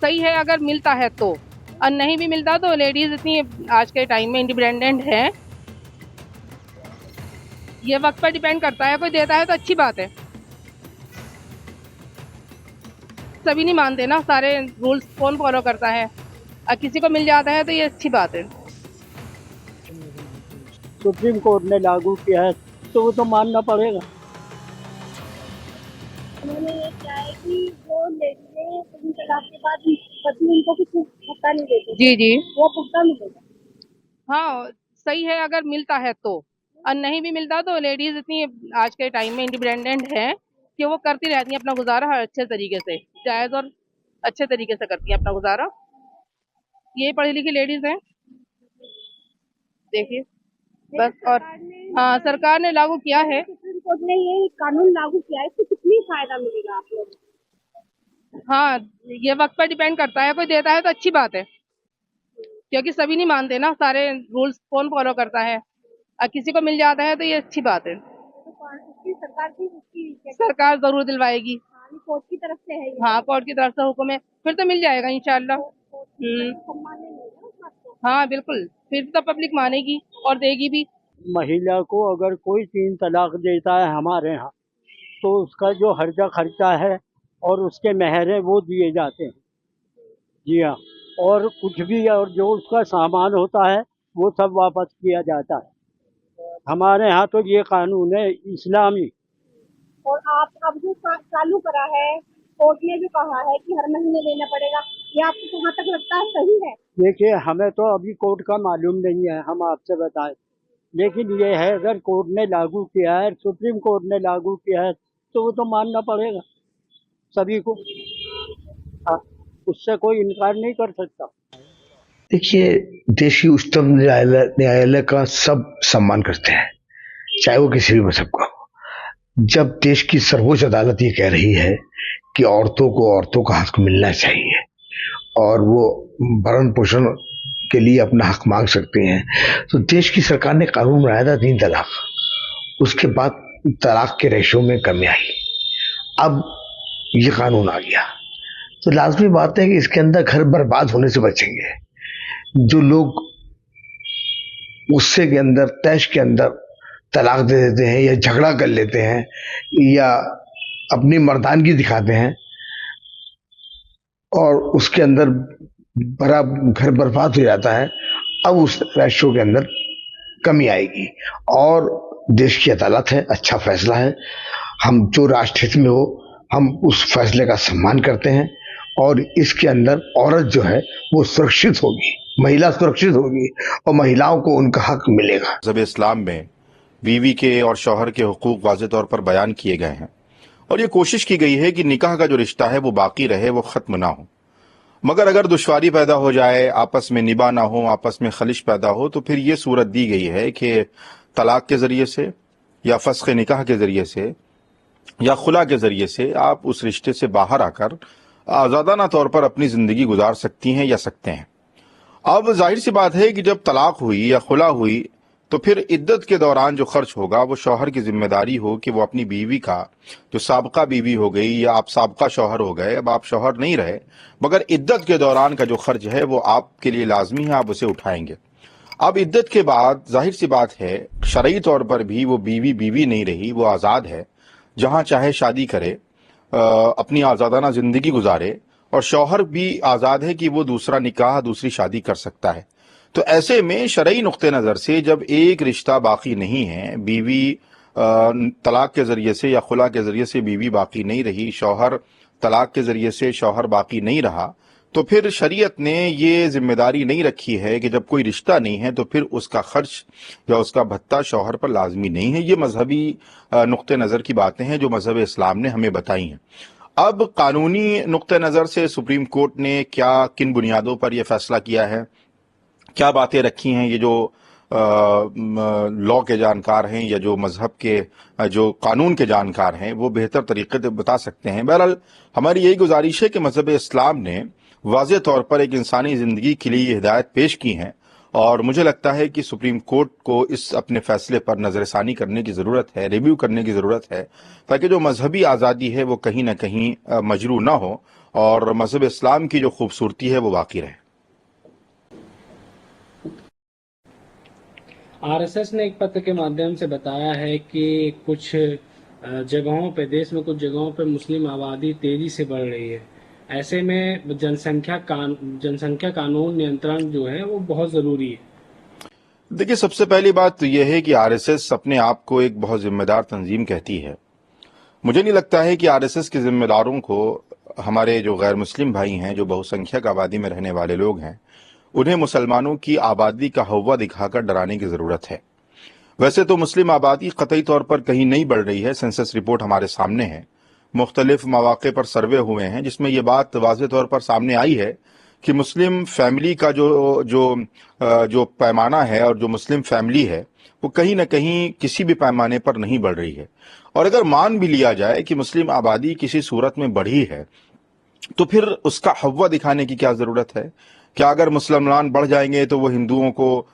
सही है अगर मिलता है तो, और नहीं भी मिलता तो लेडीज इतनी आज के टाइम में इंडिपेंडेंट है। ये वक्त पर डिपेंड करता है, कोई देता है तो अच्छी बात है। सभी नहीं मानते ना, सारे रूल्स कौन फॉलो करता है, और किसी को मिल जाता है तो ये अच्छी बात है। सुप्रीम कोर्ट ने लागू किया है तो वो तो मानना पड़ेगा। उन्होंने ये किया है कि जो लेडीजें तीन तलाक के बाद पति उनको कुछ भत्ता नहीं देते, जी जी, वो भत्ता मिलेगा। हाँ सही है अगर मिलता है तो, और नहीं भी मिलता तो लेडीज इतनी आज के टाइम में इंडिपेंडेंट है कि वो करती रहती हैं अपना गुजारा हर अच्छे तरीके से, जायज और अच्छे तरीके से करती हैं अपना गुजारा। ये पढ़ी लिखी लेडीज हैं, देखिए बस। और हाँ, सरकार ने लागू किया है। सुप्रीम कोर्ट ने ये कानून लागू किया है, इससे कितनी फायदा मिलेगा आप लोगों को? हाँ, ये वक्त पर डिपेंड करता है, कोई देता है तो अच्छी बात है, क्योंकि सभी नहीं मानते ना, सारे रूल्स कौन फॉलो करता है, और किसी को मिल जाता है तो ये अच्छी बात है। इसकी सरकार की इसकी सरकार जरूर दिलवाएगी। कोर्ट की तरफ से है ये। हाँ, कोर्ट की तरफ से हुक्म है, फिर तो मिल जाएगा इंशाल्लाह। सम्मान नहीं मिलेगा उस बात को। हाँ बिल्कुल, फिर तो पब्लिक मानेगी और देगी भी। महिला को अगर कोई 3 तलाक देता है हमारे यहाँ तो उसका जो हर्जा खर्चा है और उसके मेहर है वो दिए जाते हैं। जी हाँ, और कुछ भी और जो उसका सामान होता है वो सब वापस किया जाता है। हमारे यहाँ तो ये कानून है इस्लामी। और आप अब जो चालू करा है, कोर्ट ने जो कहा है कि हर महीने देना पड़ेगा, ये आपको कहाँ तक लगता है सही है? देखिए, हमें तो अभी कोर्ट का मालूम नहीं है, हम आपसे बताएं, लेकिन ये है अगर कोर्ट ने लागू किया है, सुप्रीम कोर्ट ने लागू किया है तो वो तो मानना पड़ेगा सभी को। हाँ, उससे कोई इनकार नहीं कर सकता। देखिए, देश की उच्चतम न्यायालय का सब सम्मान करते हैं, चाहे वो किसी भी मजहब का हो। जब देश की सर्वोच्च अदालत ये कह रही है कि औरतों का हक मिलना चाहिए और वो भरण पोषण के लिए अपना हक मांग सकते हैं, तो देश की सरकार ने कानून बनाया था 3 तलाक। उसके बाद तलाक के रेशो में कमी आई, अब ये कानून आ गया, तो लाजमी बात है कि इसके अंदर घर बर्बाद होने से बचेंगे। जो लोग गुस्से के अंदर, तैश के अंदर तलाक दे देते हैं या झगड़ा कर लेते हैं या अपनी मर्दानगी दिखाते हैं और उसके अंदर बड़ा घर बर्बाद हो जाता है, अब उस रेशो के अंदर कमी आएगी। और देश की अदालत है, अच्छा फैसला है, हम जो राष्ट्रहित में हो हम उस फैसले का सम्मान करते हैं और इसके अंदर औरत जो है वो सुरक्षित होगी, महिला सुरक्षित होगी और महिलाओं को उनका हक मिलेगा। मज़हब इस्लाम में बीवी के और शौहर के हुकूक वाज़े तौर पर बयान किए गए हैं और ये कोशिश की गई है कि निकाह का जो रिश्ता है वो बाकी रहे, वो ख़त्म ना हो। मगर अगर दुश्वारी पैदा हो जाए, आपस में निभा ना हो, आपस में खलिश पैदा हो, तो फिर ये सूरत दी गई है कि तलाक के ज़रिए से या फ़स्ख़ निकाह के ज़रिए से या खुला के ज़रिए से आप उस रिश्ते से बाहर आकर आज़ादाना तौर पर अपनी ज़िंदगी गुजार सकती हैं या सकते हैं। अब जाहिर सी बात है कि जब तलाक हुई या खुला हुई तो फिर इद्दत के दौरान जो खर्च होगा वो शौहर की जिम्मेदारी हो कि वो अपनी बीवी का, जो साबका बीवी हो गई या आप साबका शौहर हो गए, अब आप शौहर नहीं रहे, मगर इद्दत के दौरान का जो खर्च है वो आपके लिए लाजमी है, आप उसे उठाएंगे। अब इद्दत के बाद जाहिर सी बात है शरई तौर पर भी वो बीवी बीवी नहीं रही, वो आज़ाद है, जहाँ चाहे शादी करे, अपनी आज़ादाना ज़िंदगी गुजारे, और शौहर भी आज़ाद है कि वो दूसरा निकाह, दूसरी शादी कर सकता है। तो ऐसे में शरई नुक्ते नज़र से जब एक रिश्ता बाकी नहीं है, बीवी तलाक के ज़रिए से या खुला के ज़रिए से बीवी बाकी नहीं रही, शौहर तलाक के ज़रिए से शौहर बाकी नहीं रहा, तो फिर शरीयत ने ये जिम्मेदारी नहीं रखी है कि जब कोई रिश्ता नहीं है तो फिर उसका खर्च या उसका भत्ता शौहर पर लाजमी नहीं है। ये मजहबी नुक्ते नज़र की बातें हैं जो मजहब इस्लाम ने हमें बताई हैं। अब कानूनी नुक्ते नज़र से सुप्रीम कोर्ट ने क्या, किन बुनियादों पर यह फैसला किया है, क्या बातें रखी हैं, ये जो लॉ के जानकार हैं या जो मजहब के, जो कानून के जानकार हैं, वो बेहतर तरीके से बता सकते हैं। बहरहाल हमारी यही गुजारिश है कि मजहब इस्लाम ने वाज़े तौर पर एक इंसानी ज़िंदगी के लिए हिदायत पेश की हैं और मुझे लगता है कि सुप्रीम कोर्ट को इस अपने फैसले पर नजरसानी करने की जरूरत है, रिव्यू करने की जरूरत है, ताकि जो मजहबी आजादी है वो कहीं ना कहीं मजरू ना हो और मजहब इस्लाम की जो खूबसूरती है वो बाकी रहे। आरएसएस ने एक पत्र के माध्यम से बताया है कि कुछ जगहों पे, देश में कुछ जगहों पे मुस्लिम आबादी तेजी से बढ़ रही है। ऐसे में जनसंख्या कानून नियंत्रण जो है वो बहुत जरूरी है। देखिए, सबसे पहली बात तो यह है कि आरएसएस अपने आप को एक बहुत जिम्मेदार तंजीम कहती है। मुझे नहीं लगता है कि आरएसएस के जिम्मेदारों को हमारे जो गैर मुस्लिम भाई हैं, जो बहुसंख्यक आबादी में रहने वाले लोग हैं, उन्हें मुसलमानों की आबादी का हव्वा दिखाकर डराने की जरूरत है। वैसे तो मुस्लिम आबादी कतई तौर पर कहीं नहीं बढ़ रही है। सेंसस रिपोर्ट हमारे सामने है, मुख्तलिफ मौके पर सर्वे हुए हैं जिसमें यह बात वाज़ेह तौर पर सामने आई है कि मुस्लिम फैमिली का जो पैमाना है और जो मुस्लिम फैमिली है वो कहीं ना कहीं किसी भी पैमाने पर नहीं बढ़ रही है। और अगर मान भी लिया जाए कि मुस्लिम आबादी किसी सूरत में बढ़ी है, तो फिर उसका हव्वा दिखाने की क्या जरूरत है? क्या अगर मुसलमान बढ़ जाएंगे तो वो हिंदुओं को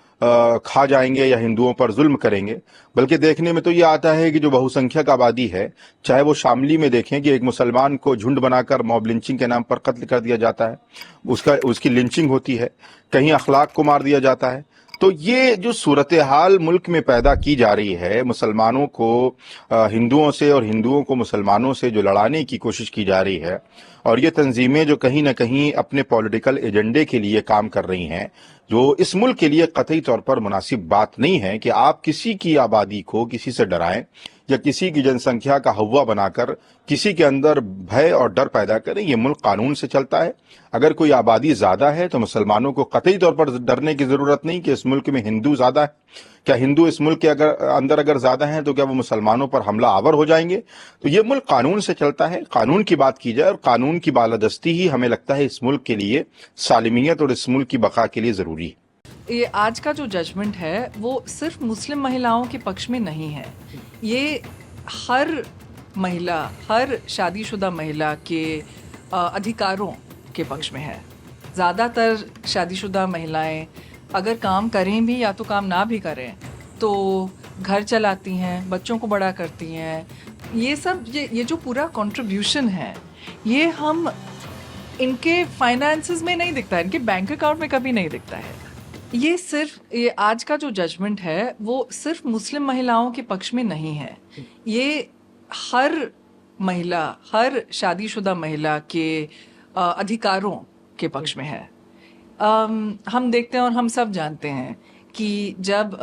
खा जाएंगे या हिंदुओं पर जुल्म करेंगे? बल्कि देखने में तो ये आता है कि जो बहुसंख्यक आबादी है, चाहे वो शामली में देखें कि एक मुसलमान को झुंड बनाकर मॉब लिंचिंग के नाम पर कत्ल कर दिया जाता है, उसकी लिंचिंग होती है, कहीं अखलाक को मार दिया जाता है। तो ये जो सूरत हाल मुल्क में पैदा की जा रही है, मुसलमानों को हिंदुओं से और हिंदुओं को मुसलमानों से जो लड़ाने की कोशिश की जा रही है, और ये तंजीमें जो कहीं ना कहीं अपने पॉलिटिकल एजेंडे के लिए काम कर रही हैं, जो इस मुल्क के लिए कतई तौर पर मुनासिब बात नहीं है कि आप किसी की आबादी को किसी से डराएं या किसी की जनसंख्या का हव्वा बनाकर किसी के अंदर भय और डर पैदा करें। ये मुल्क कानून से चलता है। अगर कोई आबादी ज्यादा है तो मुसलमानों को कतई तौर पर डरने की जरूरत नहीं कि इस मुल्क में हिंदू ज्यादा है। क्या हिंदू इस मुल्क के अगर ज्यादा हैं तो क्या वो मुसलमानों पर हमला आवर हो जाएंगे? तो ये मुल्क कानून से चलता है। कानून की बात की जाए और कानून की बालादस्ती ही हमें लगता है इस मुल्क के लिए सालिमियत और इस मुल्क की बका के लिए जरूरी है। ये आज का जो जजमेंट है वो सिर्फ मुस्लिम महिलाओं के पक्ष में नहीं है, ये हर महिला, हर शादीशुदा महिला के अधिकारों के पक्ष में है। ज़्यादातर शादीशुदा महिलाएं अगर काम करें भी या तो काम ना भी करें तो घर चलाती हैं, बच्चों को बड़ा करती हैं। ये सब ये जो पूरा कंट्रीब्यूशन है, ये हम इनके फाइनेंसेस में नहीं दिखता है, इनके बैंक अकाउंट में कभी नहीं दिखता है। ये आज का जो जजमेंट है वो सिर्फ मुस्लिम महिलाओं के पक्ष में नहीं है, ये हर महिला, हर शादीशुदा महिला के अधिकारों के पक्ष में है। हम देखते हैं और हम सब जानते हैं कि जब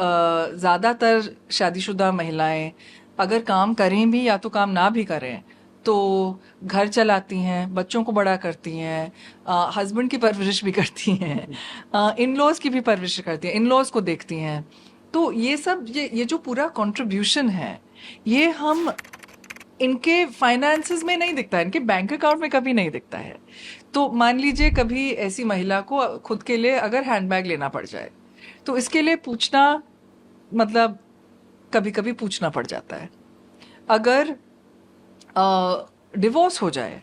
ज़्यादातर शादीशुदा महिलाएं अगर काम करें भी या तो काम ना भी करें तो घर चलाती हैं, बच्चों को बड़ा करती हैं, हस्बैंड की परवरिश भी करती हैं, इन लॉज की भी परवरिश करती हैं, इन लॉज को देखती हैं। तो ये सब ये जो पूरा कंट्रीब्यूशन है, ये हम इनके फाइनेंसेस में नहीं दिखता है, इनके बैंक अकाउंट में कभी नहीं दिखता है। तो मान लीजिए कभी ऐसी महिला को खुद के लिए अगर हैंडबैग लेना पड़ जाए तो इसके लिए पूछना, मतलब कभी कभी पूछना पड़ जाता है। अगर डिवोर्स हो जाए,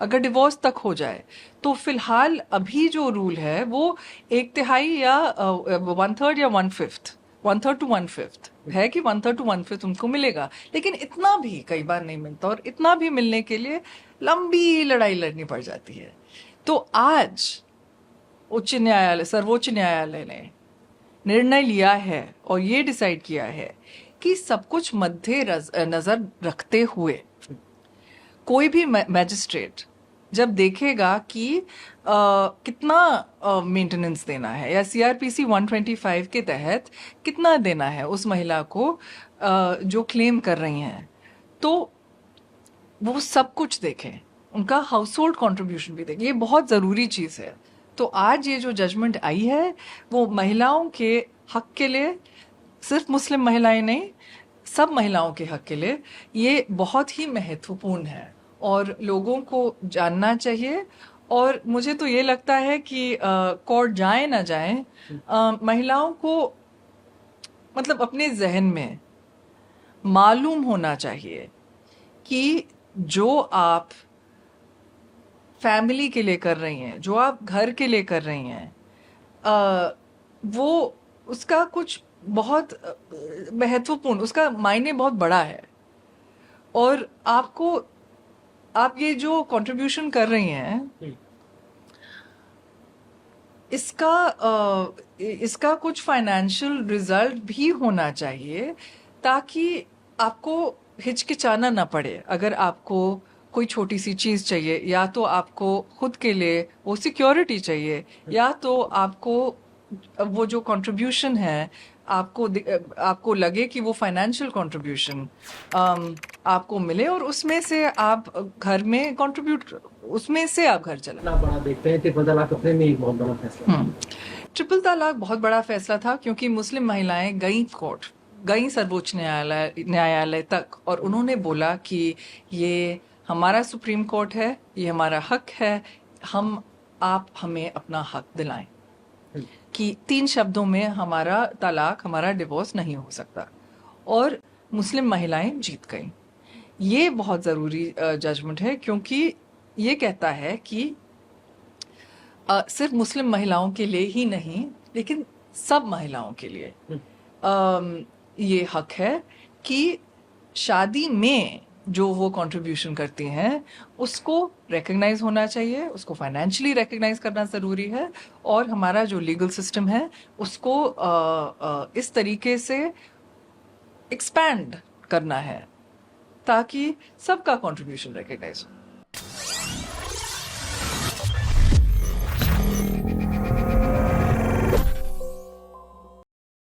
अगर डिवोर्स तक हो जाए तो फिलहाल अभी जो रूल है वो 1/3 या 1/3 या 1/5, 1/3 to 1/5 है कि 1/3 to 1/5 उनको मिलेगा, लेकिन इतना भी कई बार नहीं मिलता और इतना भी मिलने के लिए लंबी लड़ाई लड़नी पड़ जाती है। तो आज सर्वोच्च न्यायालय ने निर्णय लिया है और ये डिसाइड किया है कि सब कुछ मद्दे नजर रखते हुए कोई भी मैजिस्ट्रेट जब देखेगा कि कितना मेंटेनेंस देना है या सीआरपीसी 125 के तहत कितना देना है उस महिला को जो क्लेम कर रही हैं, तो वो सब कुछ देखें, उनका हाउस होल्ड कॉन्ट्रीब्यूशन भी देखें। ये बहुत ज़रूरी चीज़ है। तो आज ये जो जजमेंट आई है वो महिलाओं के हक के लिए, सिर्फ मुस्लिम महिलाएं नहीं, सब महिलाओं के हक के लिए ये बहुत ही महत्वपूर्ण है और लोगों को जानना चाहिए। और मुझे तो ये लगता है कि कोर्ट जाए ना जाए, महिलाओं को मतलब अपने जहन में मालूम होना चाहिए कि जो आप फैमिली के लिए कर रही हैं, जो आप घर के लिए कर रही हैं, वो उसका कुछ बहुत महत्वपूर्ण, उसका मायने बहुत बड़ा है। और आप ये जो कंट्रीब्यूशन कर रही हैं, इसका कुछ फाइनेंशियल रिजल्ट भी होना चाहिए, ताकि आपको हिचकिचाना ना पड़े। अगर आपको कोई छोटी सी चीज़ चाहिए, या तो आपको खुद के लिए वो सिक्योरिटी चाहिए, या तो आपको वो जो कंट्रीब्यूशन है, आपको लगे कि वो फाइनेंशियल कंट्रीब्यूशन आपको मिले, और उसमें से आप घर में कंट्रीब्यूट, उसमें से आप घर चलाएं। इतना बड़ा देखते हैं, ट्रिपल तलाक अपने में एक बहुत बड़ा फैसला है। ट्रिपल तलाक बहुत बड़ा फैसला था, क्योंकि मुस्लिम महिलाएं गई सर्वोच्च न्यायालय तक, और उन्होंने बोला कि ये हमारा सुप्रीम कोर्ट है, ये हमारा हक है, आप हमें अपना हक दिलाएं, कि 3 शब्दों में हमारा तलाक, हमारा डिवोर्स नहीं हो सकता। और मुस्लिम महिलाएं जीत गईं। ये बहुत ज़रूरी जजमेंट है, क्योंकि ये कहता है कि सिर्फ मुस्लिम महिलाओं के लिए ही नहीं, लेकिन सब महिलाओं के लिए ये हक है कि शादी में जो वो कंट्रीब्यूशन करती हैं उसको रिकग्नाइज होना चाहिए, उसको फाइनेंशियली रिकग्नाइज करना ज़रूरी है, और हमारा जो लीगल सिस्टम है उसको इस तरीके से एक्सपैंड करना है ताकि सबका कंट्रीब्यूशन रिकग्नाइज हो।